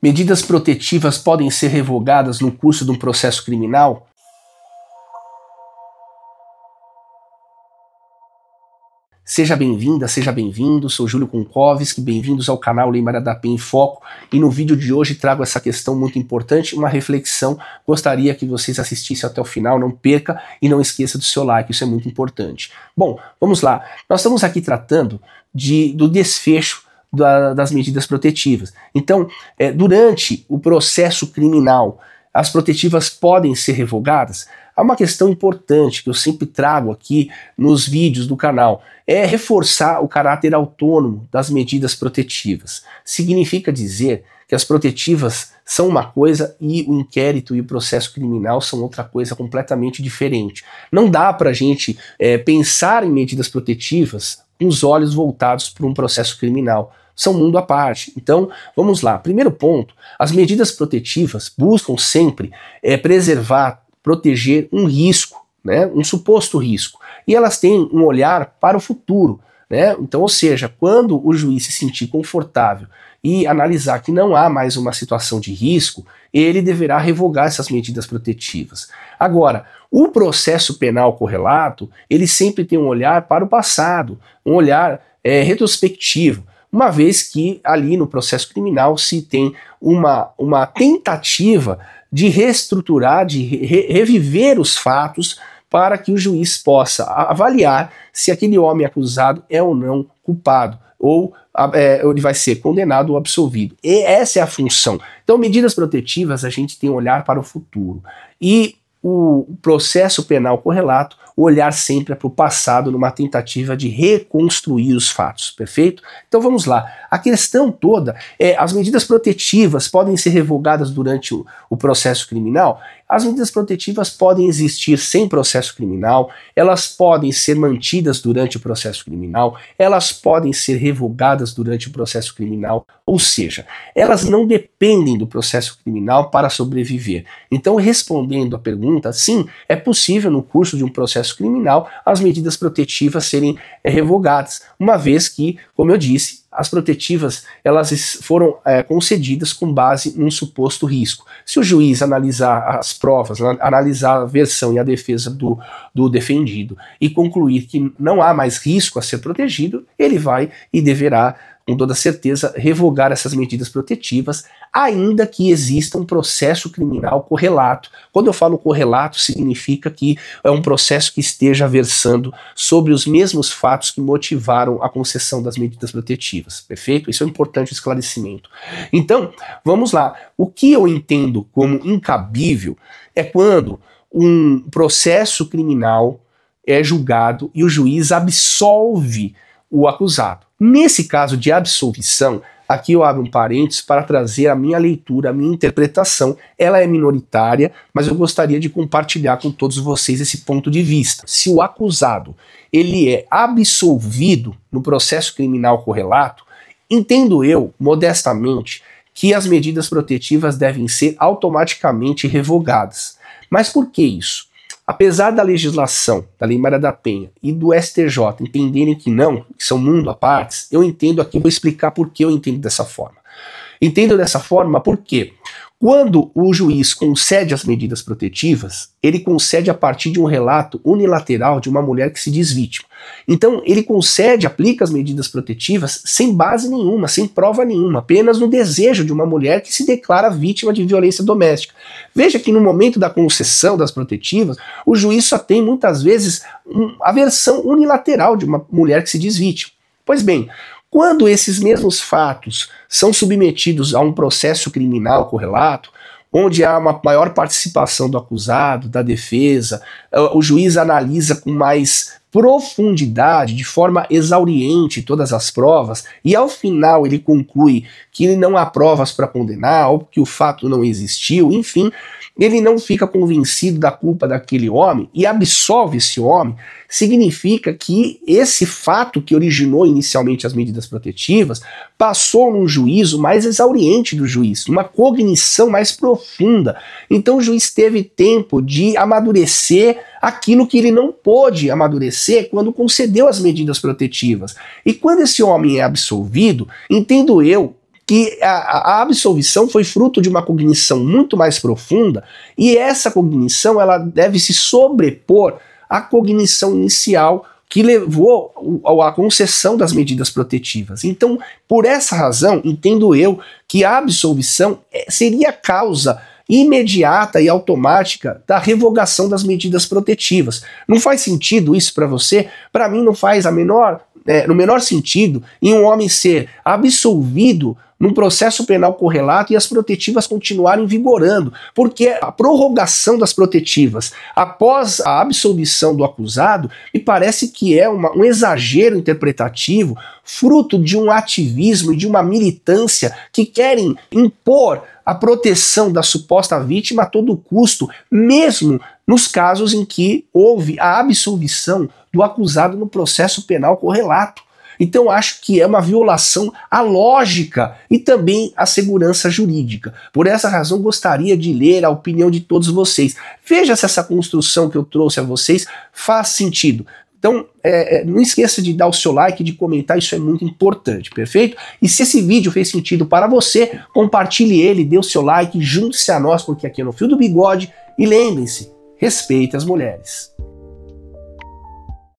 Medidas protetivas podem ser revogadas no curso de um processo criminal? Seja bem-vinda, seja bem-vindo, sou Júlio Konkovski, bem-vindos ao canal Lei Maria da Penha em Foco, e no vídeo de hoje trago essa questão muito importante, uma reflexão, gostaria que vocês assistissem até o final, não perca e não esqueça do seu like, isso é muito importante. Bom, vamos lá, nós estamos aqui tratando do desfecho das medidas protetivas. Então, durante o processo criminal, as protetivas podem ser revogadas? Há uma questão importante que eu sempre trago aqui nos vídeos do canal, é reforçar o caráter autônomo das medidas protetivas. Significa dizer que as protetivas são uma coisa e o inquérito e o processo criminal são outra coisa completamente diferente. Não dá para a gente pensar em medidas protetivas com os olhos voltados para um processo criminal. São mundo à parte. Então, vamos lá. Primeiro ponto, as medidas protetivas buscam sempre preservar, proteger um risco, né, um suposto risco. E elas têm um olhar para o futuro, né? Então, ou seja, quando o juiz se sentir confortável e analisar que não há mais uma situação de risco, ele deverá revogar essas medidas protetivas. Agora, o processo penal correlato, ele sempre tem um olhar para o passado, um olhar retrospectivo, uma vez que ali no processo criminal se tem uma tentativa de reestruturar, de reviver os fatos para que o juiz possa avaliar se aquele homem acusado é ou não culpado, ou ele vai ser condenado ou absolvido. E essa é a função. Então, medidas protetivas, a gente tem um olhar para o futuro. E o processo penal correlato, o olhar sempre para o passado numa tentativa de reconstruir os fatos, perfeito? Então vamos lá. A questão toda é, as medidas protetivas podem ser revogadas durante o processo criminal? As medidas protetivas podem existir sem processo criminal, elas podem ser mantidas durante o processo criminal, elas podem ser revogadas durante o processo criminal, ou seja, elas não dependem do processo criminal para sobreviver. Então, respondendo à pergunta, sim, é possível no curso de um processo criminal as medidas protetivas serem revogadas, uma vez que, como eu disse, as protetivas elas foram concedidas com base num suposto risco. Se o juiz analisar as provas, analisar a versão e a defesa do defendido e concluir que não há mais risco a ser protegido, ele vai e deverá, com toda certeza, revogar essas medidas protetivas, ainda que exista um processo criminal correlato. Quando eu falo correlato, significa que é um processo que esteja versando sobre os mesmos fatos que motivaram a concessão das medidas protetivas, perfeito? Isso é um importante esclarecimento. Então, vamos lá. O que eu entendo como incabível é quando um processo criminal é julgado e o juiz absolve o acusado. Nesse caso de absolvição, aqui eu abro um parênteses para trazer a minha leitura, a minha interpretação. Ela é minoritária, mas eu gostaria de compartilhar com todos vocês esse ponto de vista. Se o acusado ele é absolvido no processo criminal correlato, entendo eu, modestamente, que as medidas protetivas devem ser automaticamente revogadas. Mas por que isso? Apesar da legislação, da Lei Maria da Penha e do STJ entenderem que não, que são mundo à parte, eu entendo aqui, vou explicar por que eu entendo dessa forma. Entendo dessa forma porque quando o juiz concede as medidas protetivas, ele concede a partir de um relato unilateral de uma mulher que se diz vítima. Então ele concede, aplica as medidas protetivas sem base nenhuma, sem prova nenhuma, apenas no desejo de uma mulher que se declara vítima de violência doméstica. Veja que no momento da concessão das protetivas, o juiz só tem muitas vezes a versão unilateral de uma mulher que se diz vítima. Pois bem, quando esses mesmos fatos são submetidos a um processo criminal correlato, onde há uma maior participação do acusado, da defesa, o juiz analisa com mais profundidade, de forma exauriente todas as provas, e ao final ele conclui que não há provas para condenar, ou que o fato não existiu, enfim, ele não fica convencido da culpa daquele homem e absolve esse homem, significa que esse fato que originou inicialmente as medidas protetivas passou num juízo mais exauriente do juiz, uma cognição mais profunda. Então o juiz teve tempo de amadurecer aquilo que ele não pôde amadurecer quando concedeu as medidas protetivas. E quando esse homem é absolvido, entendo eu, que a absolvição foi fruto de uma cognição muito mais profunda, e essa cognição ela deve se sobrepor à cognição inicial que levou à concessão das medidas protetivas. Então, por essa razão, entendo eu que a absolvição seria a causa imediata e automática da revogação das medidas protetivas. Não faz sentido isso para você? Para mim não faz no menor sentido em um homem ser absolvido num processo penal correlato e as protetivas continuarem vigorando, porque a prorrogação das protetivas após a absolvição do acusado me parece que é um exagero interpretativo, fruto de um ativismo e de uma militância que querem impor a proteção da suposta vítima a todo custo, mesmo nos casos em que houve a absolvição do acusado no processo penal correlato. Então acho que é uma violação à lógica e também à segurança jurídica. Por essa razão gostaria de ler a opinião de todos vocês. Veja se essa construção que eu trouxe a vocês faz sentido. Então não esqueça de dar o seu like, de comentar, isso é muito importante, perfeito? E se esse vídeo fez sentido para você, compartilhe ele, dê o seu like, junte-se a nós, porque aqui é no Fio do Bigode, e lembrem-se, respeite as mulheres.